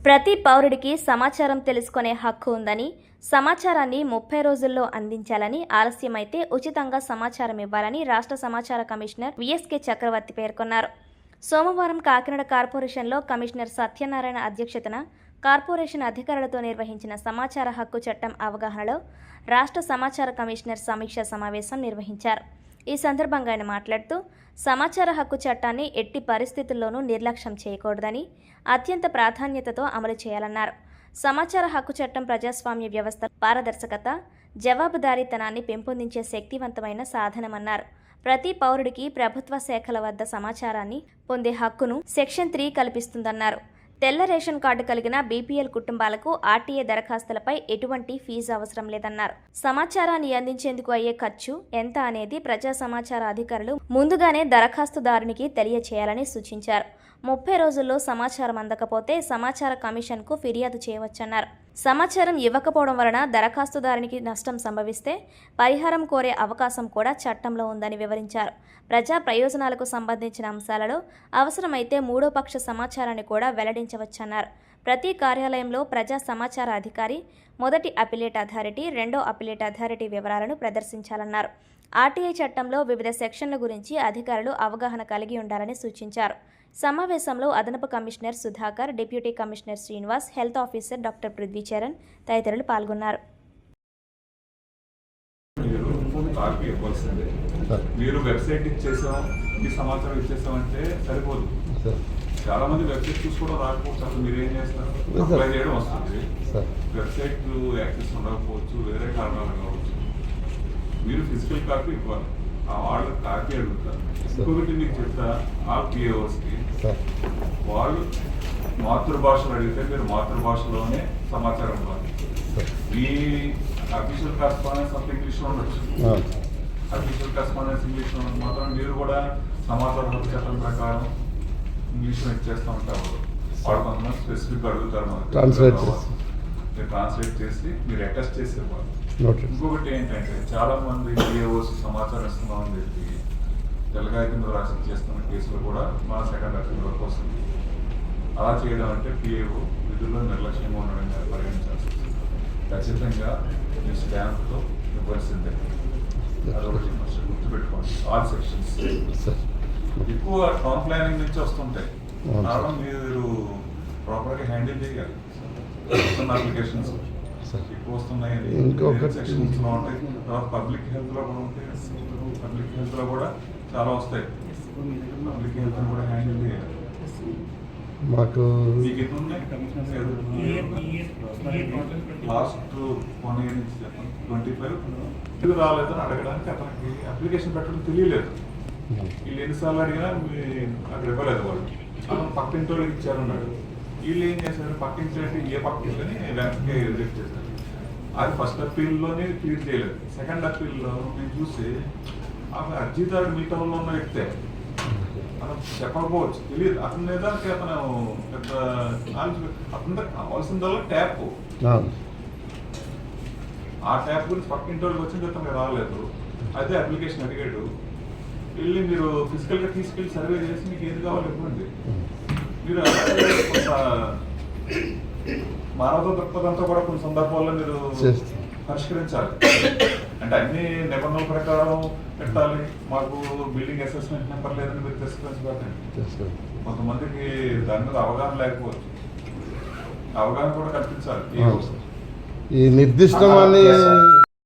ప్రతి పౌరుడికి సమాచారం తెలుసుకునే హక్కు ఉందని, సమాచారాన్ని 30 రోజుల్లో అందించాలని, ఆలస్యమైతే ఉచితంగా సమాచారం ఇవ్వాలని రాష్ట్ర సమాచార కమిషనర్ విఎస్కే చక్రవర్తి పేర్కొన్నారు. సోమవారం కాకినాడ కార్పొరేషన్లో కమిషనర్ సత్యనారాయణ అధ్యక్షతన కార్పొరేషన్ అధికారులతో నిర్వహించిన సమాచార హక్కు చట్టం అవగాహనలో రాష్ట్ర సమాచార కమిషనర్ సమీక్షా సమావేశం నిర్వహించారు. ఈ సందర్భంగా ఆయన మాట్లాడుతూ, సమాచార హక్కు చట్టాన్ని ఎట్టి పరిస్థితుల్లోనూ నిర్లక్ష్యం చేయకూడదని, అత్యంత ప్రాధాన్యతతో అమలు చేయాలన్నారు. సమాచార హక్కు చట్టం ప్రజాస్వామ్య వ్యవస్థ పారదర్శకత, జవాబుదారీతనాన్ని పెంపొందించే శక్తివంతమైన సాధనమన్నారు. ప్రతి పౌరుడికి ప్రభుత్వ శాఖల వద్ద సమాచారాన్ని పొందే హక్కును సెక్షన్ 3 కల్పిస్తుందన్నారు. తెల్ల రేషన్ కార్డు కలిగిన బీపీఎల్ కుటుంబాలకు ఆర్టీఏ దరఖాస్తులపై ఎటువంటి ఫీజు అవసరం లేదన్నారు. సమాచారాన్ని అందించేందుకు అయ్యే ఖర్చు ఎంత అనేది ప్రజా సమాచార అధికారులు ముందుగానే దరఖాస్తుదారునికి తెలియచేయాలని సూచించారు. 30 రోజుల్లో సమాచారం అందకపోతే సమాచార కమిషన్కు ఫిర్యాదు చేయవచ్చన్నారు. సమాచారం ఇవ్వకపోవడం వలన దరఖాస్తుదారునికి నష్టం సంభవిస్తే పరిహారం కోరే అవకాశం కూడా చట్టంలో ఉందని వివరించారు. ప్రజా ప్రయోజనాలకు సంబంధించిన అంశాలలో అవసరమైతే మూడో పక్ష సమాచారాన్ని కూడా వెల్లడించవచ్చన్నారు. ప్రతి కార్యాలయంలో ప్రజా సమాచార అధికారి మొదటి అపిలేట్ అథారిటీ, రెండో అపిలేట్ అథారిటీ వివరాలను ప్రదర్శించాలన్నారు. ఆర్టీఐ చట్టంలో వివిధ సెక్షన్ల గురించి అధికారులు అవగాహన కలిగి ఉండాలని సూచించారు. సమావేశంలో అదనపు commissioner Sudhakar, deputy commissioner Srinivas, health officer doctor Prithvi Charan తదితరులు పాల్గొన్నారు. మీరు వెబ్సైట్ ఇచ్చేసాం, ఈ సమాచారం ఇచ్చేసామంటే సరిపోదు. చాలా మంది వెబ్సైట్ చూసి కూడా రాకపోవచ్చు. అసలు మీరు ఏం చేస్తారు? అప్లై చేయడం వస్తుంది, వెబ్సైట్ యాక్సెస్ ఉండకపోవచ్చు, వేరే కారణాలు కావచ్చు. మీరు ఫిజికల్ కాపీ ఇవ్వాలి, ఆ వాళ్ళకి కాపీ అడుగుతారు. ఇంకొకటి మీకు చెప్తా, ఆ పిఏఓస్కి వాళ్ళు మాతృభాషలు అడిగితే మీరు మాతృభాషలోనే సమాచారం ఇవ్వాలి. ఈ అఫీషియల్ కరెస్పాండెన్స్ అంతా ఇంగ్లీష్లో ఉండొచ్చు. అఫీషియల్ కరెస్పాండెన్స్ ఇంగ్లీష్లో ఉన్నది మాత్రం మీరు కూడా సమాచార హక్కు చట్టం ప్రకారం ఇంగ్లీష్లో ఇచ్చేస్తూ ఉంటారు. వాళ్ళు కొంతమంది స్పెసిఫిక్ అడుగుతారు, మీరు ట్రాన్స్లేట్ చేసి మీరు అటెస్ట్ చేసి ఇవ్వాలి. ఇంకొకటి ఏంటంటే చాలా మంది పిఏఓస్ సమాచారం ఇస్తున్నామని చెప్పి తెల్లగాయత మీద రాసి చేస్తున్న కేసులు కూడా మన సెకండ్ అఫీల్ వరకు వస్తుంది. అలా చేయడం అంటే పిఏఓ విధుల్లో నిర్లక్ష్యంగా ఉండడం పరిగణించాల్సి వస్తుంది. ఖచ్చితంగా మీ స్టాంప్తో ఇవ్వాల్సిందే. అదొకటి గుర్తుపెట్టుకోండి. ఆల్ సెక్షన్స్ ఎక్కువ టౌన్ ప్లానింగ్ నుంచి వస్తుంటాయి. కారణం మీరు ప్రాపర్గా హ్యాండిల్ చేయాలి. అప్లికేషన్స్ ఎక్కువ వస్తున్నాయి, సెక్షన్స్ లో ఉంటాయి. తర్వాత పబ్లిక్ హెల్త్ లో కూడా ఉంటాయి. పబ్లిక్ హెల్త్ లో కూడా చాలా వస్తాయి. పబ్లిక్ హెల్త్ కూడా హ్యాండిల్ చేయాలి. మాకు లాస్ట్ 1 year నుంచి 25 రాలేదని అడగడానికి అతనికి అప్లికేషన్ పెట్టడం తెలియలేదు. వీళ్ళు ఎన్నిసార్లు అడిగినా అక్కడ ఇవ్వలేదు. వాళ్ళు అతను పక్కింటి వాళ్ళకి ఇచ్చారన్నాడు. వీళ్ళు ఏం చేశారు, పక్కింటి ఏ పక్కింటిని వెనక్కి రిజెక్ట్ చేశారు. అది ఫస్ట్ అప్పీల్లోనే క్లియర్ చేయలేదు. సెకండ్ అప్పీల్లో నేను చూసి అతను అర్జీదారుడు మీ టౌన్లో ఉన్న వ్యక్తే, అతను చెప్పకపోవచ్చు, తెలియదు. అతని నిజానికి అతను పెద్ద అతను కావాల్సిందల్లా ట్యాప్. ఆ ట్యాప్ గురించి పక్కింటి వాళ్ళకి వచ్చింది, అతనికి రాలేదు. అదే అప్లికేషన్ అడిగాడు. వెళ్ళి మీరు ఫిజికల్గా తీసుకెళ్ళి సర్వే చేసి మీకు ఏది కావాలి ఇవ్వండి. మీరు కొంత మానవ దృక్పథంతో కూడా కొన్ని సందర్భాల్లో మీరు పరిష్కరించాలి. అంటే అన్ని నిబంధనల ప్రకారం పెట్టాలి. మాకు బిల్డింగ్ అసెస్మెంట్ నెంబర్ లేదని మీరు తిరస్కరించబట్టండి. కొంతమందికి దాని మీద అవగాహన లేకపోవచ్చు. అవగాహన కూడా కల్పించాలి. ఈ నిర్దిష్టమని